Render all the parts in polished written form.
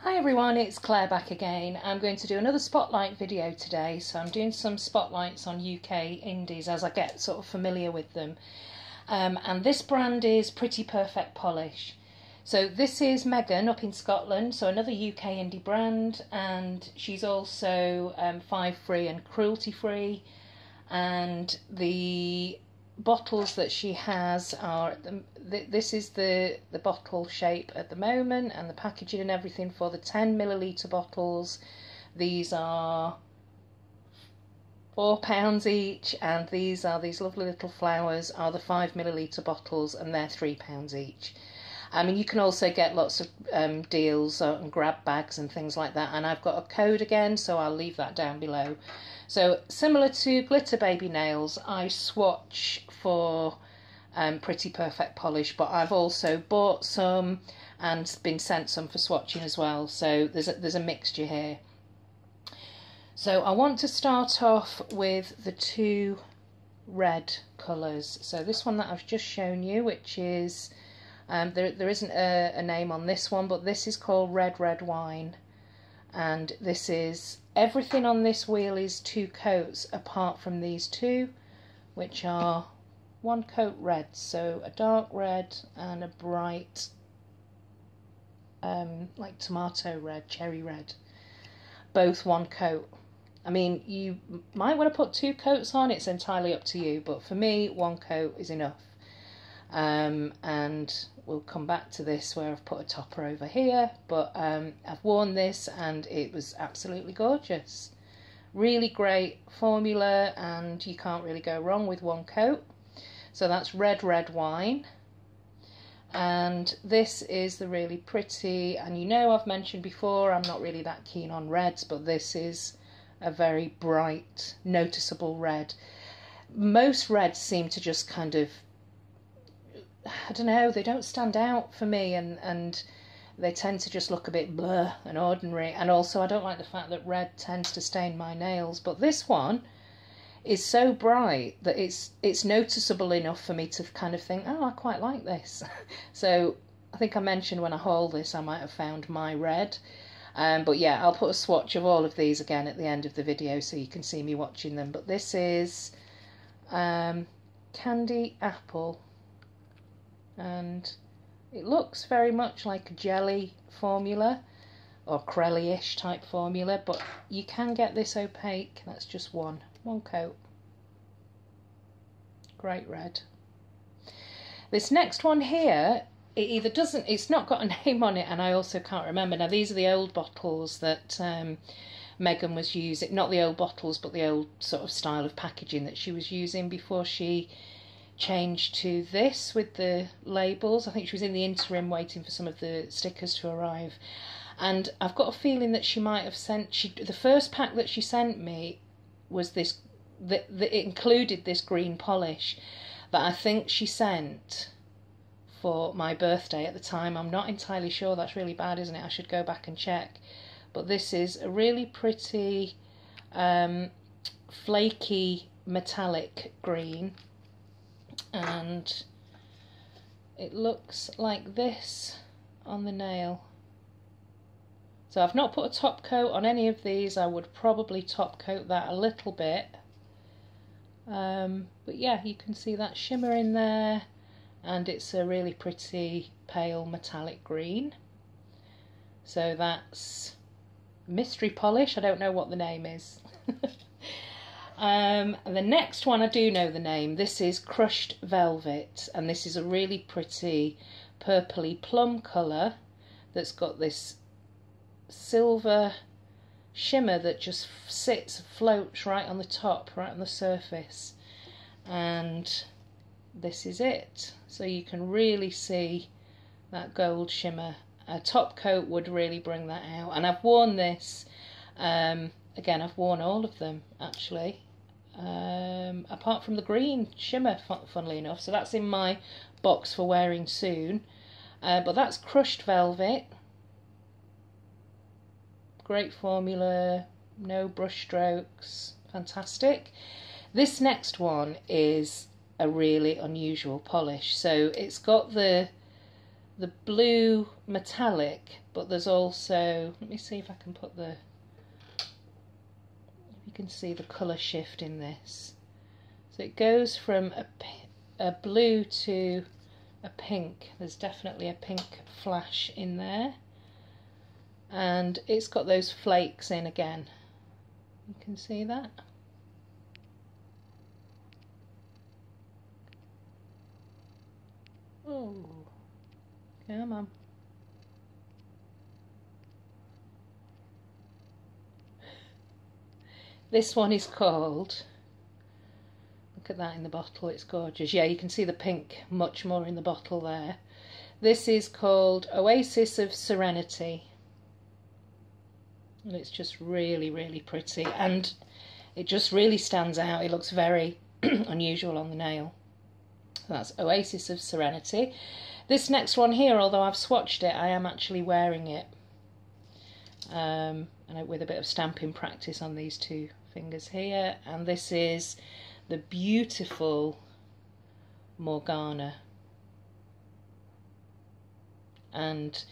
Hi everyone, it's Claire back again. I'm going to do another spotlight video today. So I'm doing some spotlights on UK indies as I get sort of familiar with them. And this brand is Pretty Perfect Polish. So this is Megan up in Scotland, so another UK indie brand, and she's also 5-free and cruelty-free. And the bottles that she has are this is the bottle shape at the moment, and the packaging and everything for the 10ml bottles. These are £4 each, and these lovely little flowers are the 5ml bottles, and they're £3 each. I mean, you can also get lots of deals and grab bags and things like that, and I've got a code again, so I'll leave that down below. So similar to Glitter Baby Nails, I swatch for Pretty Perfect Polish, but I've also bought some and been sent some for swatching as well, so there's a mixture here. So I want to start off with the two red colours. So this one that I've just shown you, which is there isn't a name on this one, but this is called Red Red Wine, and this is everything on this wheel is 2 coats apart from these two, which are 1 coat red, so a dark red and a bright like tomato red, cherry red, both 1 coat. I mean, you might want to put 2 coats on, it's entirely up to you, but for me 1 coat is enough. And we'll come back to this where I've put a topper over here, but I've worn this and it was absolutely gorgeous. Really great formula, and you can't really go wrong with 1 coat. So that's Red Red Wine, and this is the really pretty, and you know I've mentioned before I'm not really that keen on reds, but this is a very bright, noticeable red. Most reds seem to just kind of, I don't know, they don't stand out for me, and they tend to just look a bit blur and ordinary, and also I don't like the fact that red tends to stain my nails, but this one is so bright that it's noticeable enough for me to kind of think, oh, I quite like this. So I think I mentioned when I hauled this I might have found my red, but yeah, I'll put a swatch of all of these again at the end of the video so you can see me watching them. But this is Candy Apple, and it looks very much like a jelly formula or crelly-ish type formula, but you can get this opaque. That's just one coat. Great red. This next one here, it either doesn't, it's not got a name on it, and I also can't remember. Now these are the old bottles that Megan was using, not the old bottles but the old sort of style of packaging that she was using before she changed to this with the labels. I think she was in the interim waiting for some of the stickers to arrive, and I've got a feeling that she might have sent, the first pack that she sent me was this, that it included this green polish that I think she sent for my birthday at the time. I'm not entirely sure. That's really bad, isn't it? I should go back and check. But this is a really pretty flaky metallic green, and it looks like this on the nail. So I've not put a top coat on any of these. I would probably top coat that a little bit, but yeah, you can see that shimmer in there, and it's a really pretty pale metallic green. So that's Mystery Polish. I don't know what the name is. The next one I do know the name. This is Crushed Velvet, and this is a really pretty purpley plum colour that's got this silver shimmer that just floats right on the top, right on the surface, and this is it. So you can really see that gold shimmer. A top coat would really bring that out, and I've worn this again, I've worn all of them actually, apart from the green shimmer, funnily enough, so that's in my box for wearing soon. But that's Crushed Velvet. Great formula, no brush strokes, fantastic. This next one is a really unusual polish. So it's got the the blue metallic, but there's also, let me see if I can put the, you can see the colour shift in this. So it goes from a blue to a pink. There's definitely a pink flash in there. And it's got those flakes in again. You can see that. Oh, come on. This one is called, look at that in the bottle, it's gorgeous. Yeah, you can see the pink much more in the bottle there. This is called Oasis of Serenity. And it's just really, really pretty. And it just really stands out. It looks very unusual on the nail. That's Oasis of Serenity. This next one here, although I've swatched it, I am actually wearing it. And with a bit of stamping practice on these two fingers here. And this is the beautiful Morgana. And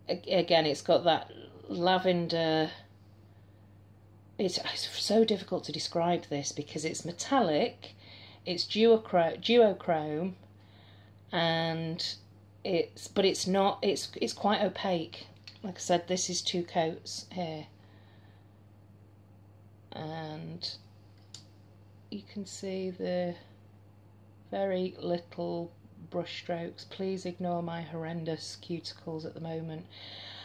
again, it's got that lavender. It's so difficult to describe this because it's metallic, it's duochrome, and it's not, it's quite opaque. Like I said, this is 2 coats here, and you can see the very little brush strokes. Please ignore my horrendous cuticles at the moment.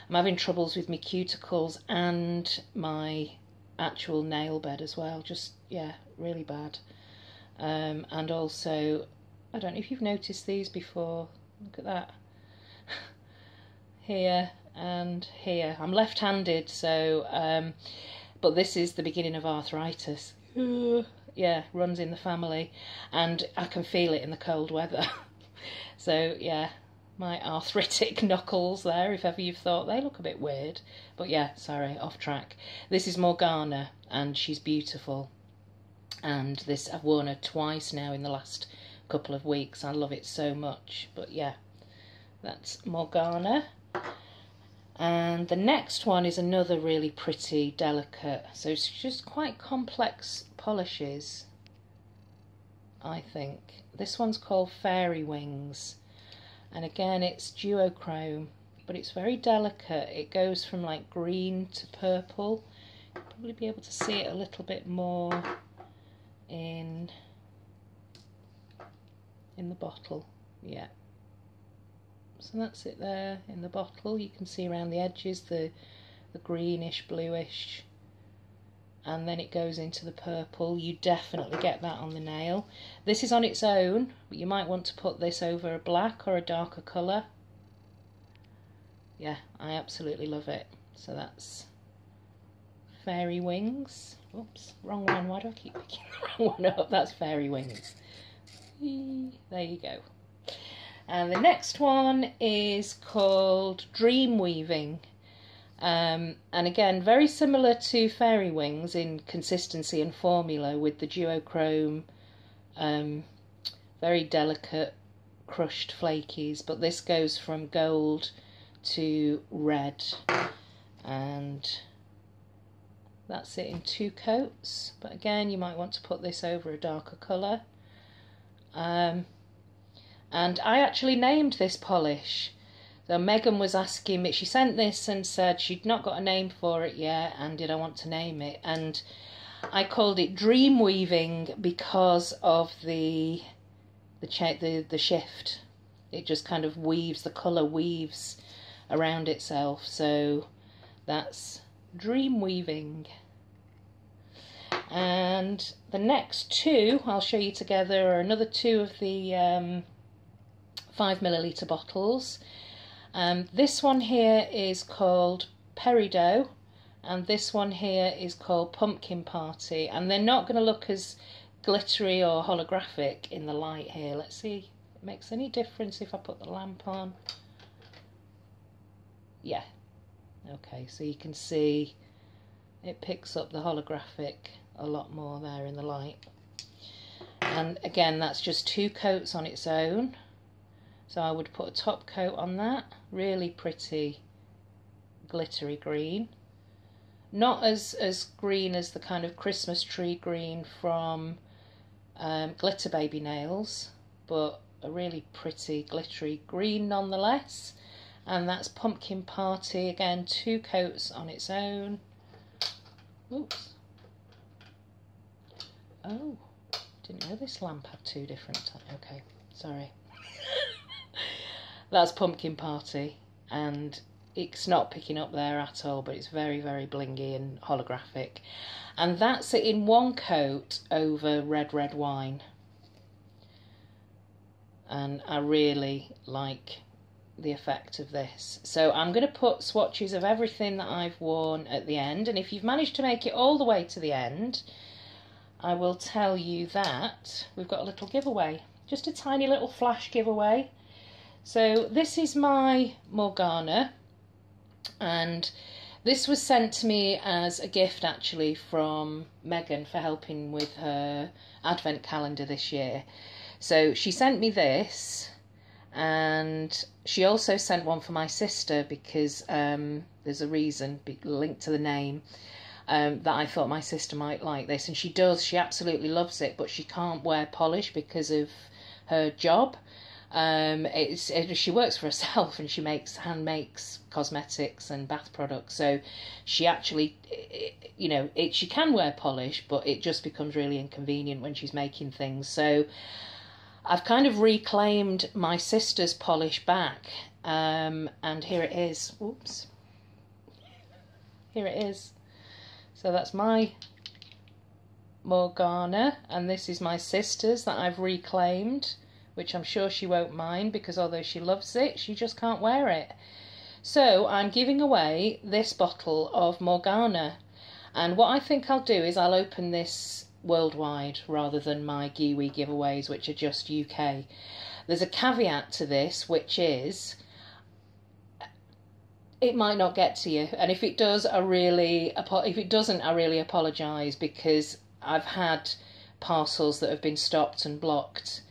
I'm having troubles with my cuticles and my actual nail bed as well. Just, yeah, really bad. And also, I don't know if you've noticed these before. Look at that. Here and here. I'm left-handed, so but this is the beginning of arthritis. Yeah, runs in the family, and I can feel it in the cold weather. So yeah, my arthritic knuckles there, if ever you've thought they look a bit weird. But yeah, sorry, off track. This is Morgana, and she's beautiful. And this, I've worn her twice now in the last couple of weeks. I love it so much. But yeah, that's Morgana. And the next one is another really pretty, delicate. So it's just quite complex polishes, I think. This one's called Fairy Wings. And again, it's duochrome, but it's very delicate. It goes from like green to purple. You'll probably be able to see it a little bit more in the bottle. Yeah. So that's it there in the bottle. You can see around the edges the greenish, bluish, and then it goes into the purple. You definitely get that on the nail. This is on its own, but you might want to put this over a black or a darker colour. Yeah, I absolutely love it. So that's Fairy Wings. Oops, wrong one. Why do I keep picking the wrong one up? That's Fairy Wings. There you go. And the next one is called Dream Weaving. And again, very similar to Fairy Wings in consistency and formula, with the duochrome, very delicate crushed flakies, but this goes from gold to red, and that's it in 2 coats. But again, you might want to put this over a darker colour. And I actually named this polish. So Megan was asking me, she sent this and said she'd not got a name for it yet, and did I want to name it? And I called it Dream Weaving because of the shift. It just kind of weaves, the colour weaves around itself. So that's Dream Weaving. And the next 2 I'll show you together are another 2 of the 5ml bottles. This one here is called Peridot, and this one here is called Pumpkin Party, and they're not going to look as glittery or holographic in the light here. Let's see if it makes any difference if I put the lamp on. Yeah, okay, so you can see it picks up the holographic a lot more there in the light. And again, that's just 2 coats on its own. So I would put a top coat on that. Really pretty glittery green. Not as green as the kind of Christmas tree green from Glitter Baby Nails, but a really pretty glittery green nonetheless. And that's Pumpkin Party, again 2 coats on its own. Oops. Oh, didn't know this lamp had 2 different, okay, sorry. That's Pumpkin Party, and it's not picking up there at all, but it's very, very blingy and holographic. And that's it in 1 coat over Red Red Wine. And I really like the effect of this. So I'm going to put swatches of everything that I've worn at the end, and if you've managed to make it all the way to the end, I will tell you that we've got a little giveaway, just a tiny little flash giveaway. So this is my Morgana, and this was sent to me as a gift actually from Megan for helping with her advent calendar this year. So she sent me this, and she also sent one for my sister because there's a reason linked to the name that I thought my sister might like this, and she does. She absolutely loves it, but she can't wear polish because of her job. She works for herself, and she hand makes cosmetics and bath products, so she actually, you know, she can wear polish, but it just becomes really inconvenient when she's making things. So I've kind of reclaimed my sister's polish back, and here it is. Oops. Here it is. So that's my Morgana, and this is my sister's that I've reclaimed, which I'm sure she won't mind, because although she loves it, she just can't wear it. So I'm giving away this bottle of Morgana, and what I think I'll do is I'll open this worldwide rather than my Giwi giveaways, which are just UK. There's a caveat to this, which is it might not get to you, and if it does, if it doesn't, I really apologise, because I've had parcels that have been stopped and blocked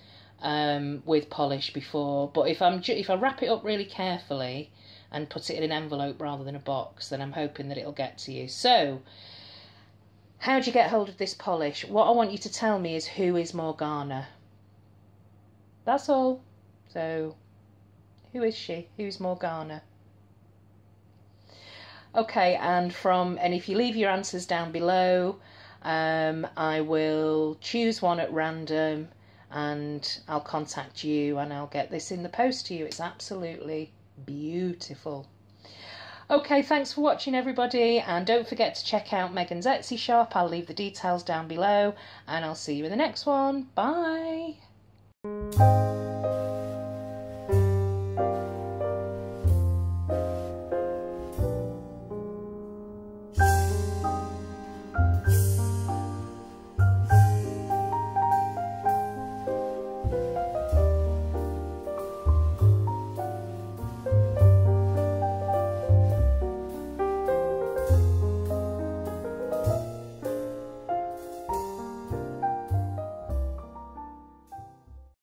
with polish before. But if I wrap it up really carefully and put it in an envelope rather than a box, then I'm hoping that it'll get to you. So how do you get hold of this polish? What I want you to tell me is, who is Morgana? That's all. So who is she? Who's Morgana? Okay, and if you leave your answers down below, I will choose one at random, and I'll contact you, and I'll get this in the post to you. It's absolutely beautiful. Okay, thanks for watching, everybody, and don't forget to check out Megan's Etsy shop. I'll leave the details down below, and I'll see you in the next one. Bye!